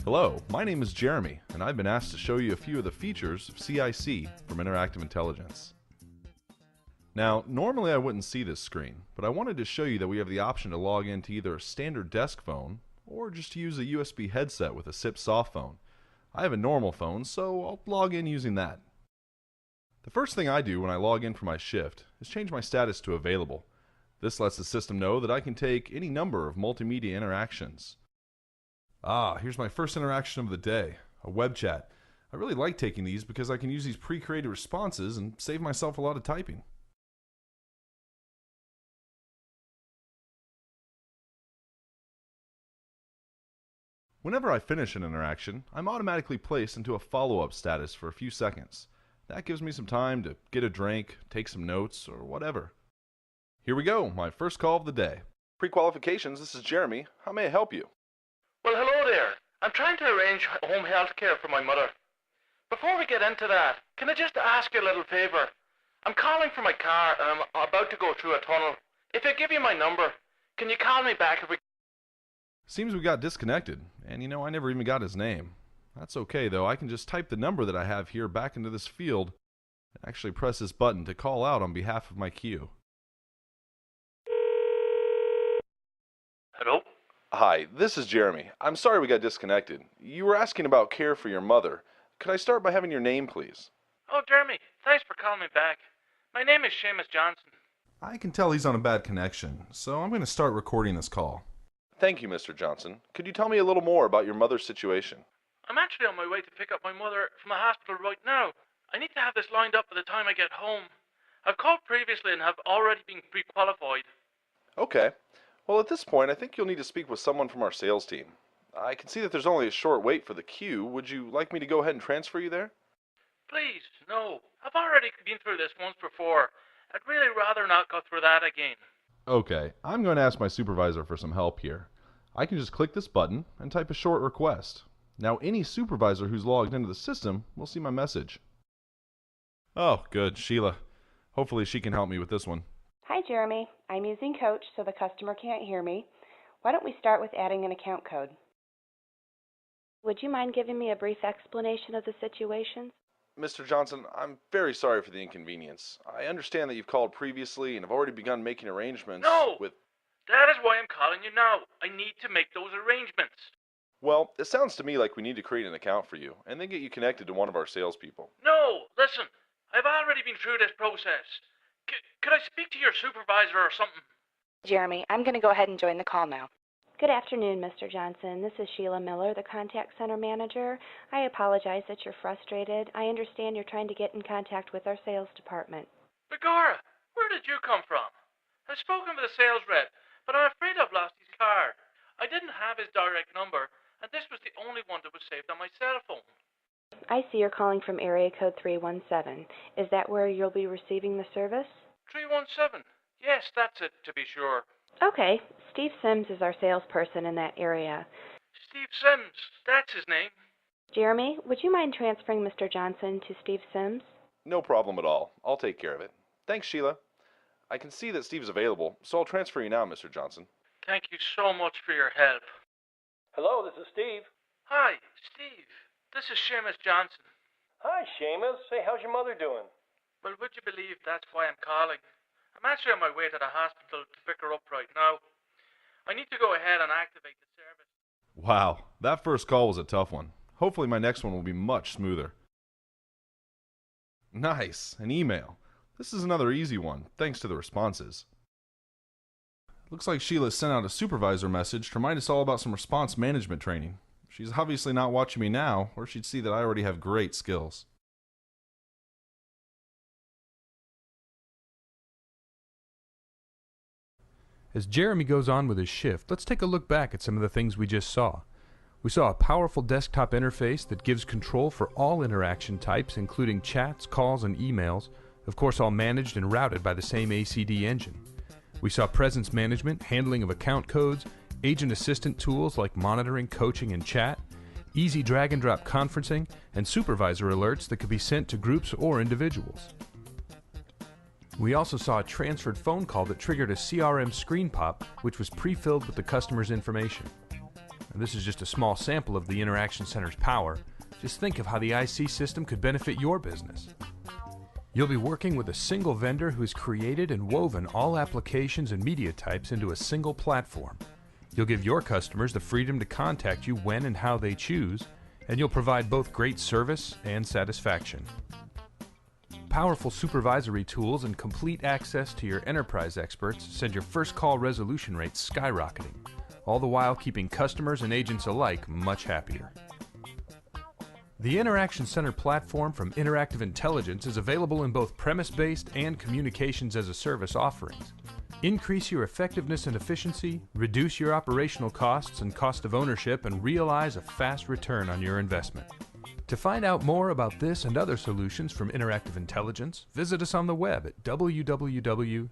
Hello, my name is Jeremy, and I've been asked to show you a few of the features of CIC from Interactive Intelligence. Now, normally I wouldn't see this screen, but I wanted to show you that we have the option to log into either a standard desk phone or just to use a USB headset with a SIP soft phone. I have a normal phone, so I'll log in using that. The first thing I do when I log in for my shift is change my status to available. This lets the system know that I can take any number of multimedia interactions. Here's my first interaction of the day, a web chat. I really like taking these because I can use these pre-created responses and save myself a lot of typing. Whenever I finish an interaction, I'm automatically placed into a follow-up status for a few seconds. That gives me some time to get a drink, take some notes, or whatever. Here we go, my first call of the day. Pre-qualifications, this is Jeremy. How may I help you? Well, hello there. I'm trying to arrange home health care for my mother. Before we get into that, can I just ask you a little favor? I'm calling for my car and I'm about to go through a tunnel. If I give you my number, can you call me back if we... Seems we got disconnected, and I never even got his name. That's okay though, I can just type the number that I have here back into this field and actually press this button to call out on behalf of my queue. Hello? Hi, this is Jeremy. I'm sorry we got disconnected. You were asking about care for your mother. Could I start by having your name, please? Oh, Jeremy, thanks for calling me back. My name is Seamus Johnson. I can tell he's on a bad connection, so I'm going to start recording this call. Thank you, Mr. Johnson. Could you tell me a little more about your mother's situation? I'm actually on my way to pick up my mother from the hospital right now. I need to have this lined up by the time I get home. I've called previously and have already been pre-qualified. Okay. Well, at this point, I think you'll need to speak with someone from our sales team. I can see that there's only a short wait for the queue. Would you like me to go ahead and transfer you there? Please, no. I've already been through this once before. I'd really rather not go through that again. Okay, I'm going to ask my supervisor for some help here. I can just click this button and type a short request. Now any supervisor who's logged into the system will see my message. Oh, good, Sheila. Hopefully she can help me with this one. Hi, Jeremy. I'm using Coach so the customer can't hear me. Why don't we start with adding an account code? Would you mind giving me a brief explanation of the situation? Mr. Johnson, I'm very sorry for the inconvenience. I understand that you've called previously and have already begun making arrangements with... That is why I'm calling you now. I need to make those arrangements. Well, it sounds to me like we need to create an account for you and then get you connected to one of our salespeople. No, listen. I've already been through this process. Could I speak to your supervisor or something? Jeremy, I'm going to go ahead and join the call now. Good afternoon, Mr. Johnson. This is Sheila Miller, the contact center manager. I apologize that you're frustrated. I understand you're trying to get in contact with our sales department. Begorra, where did you come from? I've spoken with the sales rep, but I'm afraid I've lost his card. I didn't have his direct number, and this was the only one that was saved on my cell phone. I see you're calling from area code 317. Is that where you'll be receiving the service? 317. Yes, that's it, to be sure. Okay. Steve Sims is our salesperson in that area. Steve Sims, that's his name. Jeremy, would you mind transferring Mr. Johnson to Steve Sims? No problem at all. I'll take care of it. Thanks, Sheila. I can see that Steve's available, so I'll transfer you now, Mr. Johnson. Thank you so much for your help. Hello, this is Steve. Hi, Steve. This is Seamus Johnson. Hi, Seamus. Hey, how's your mother doing? Well, would you believe that's why I'm calling? I'm actually on my way to the hospital to pick her up right now. I need to go ahead and activate the service. Wow, that first call was a tough one. Hopefully my next one will be much smoother. Nice, an email. This is another easy one, thanks to the responses. Looks like Sheila sent out a supervisor message to remind us all about some response management training. She's obviously not watching me now, or she'd see that I already have great skills. As Jeremy goes on with his shift, let's take a look back at some of the things we just saw. We saw a powerful desktop interface that gives control for all interaction types, including chats, calls, and emails, of course all managed and routed by the same ACD engine. We saw presence management, handling of account codes, agent assistant tools like monitoring, coaching, and chat, easy drag and drop conferencing, and supervisor alerts that could be sent to groups or individuals. We also saw a transferred phone call that triggered a CRM screen pop, which was pre-filled with the customer's information. And this is just a small sample of the Interaction Center's power. Just think of how the IC system could benefit your business. You'll be working with a single vendor who has created and woven all applications and media types into a single platform. You'll give your customers the freedom to contact you when and how they choose, and you'll provide both great service and satisfaction. Powerful supervisory tools and complete access to your enterprise experts send your first call resolution rates skyrocketing, all the while keeping customers and agents alike much happier. The Interaction Center platform from Interactive Intelligence is available in both premise-based and communications-as-a-service offerings. Increase your effectiveness and efficiency, reduce your operational costs and cost of ownership, and realize a fast return on your investment. To find out more about this and other solutions from Interactive Intelligence, visit us on the web at www.inin.com.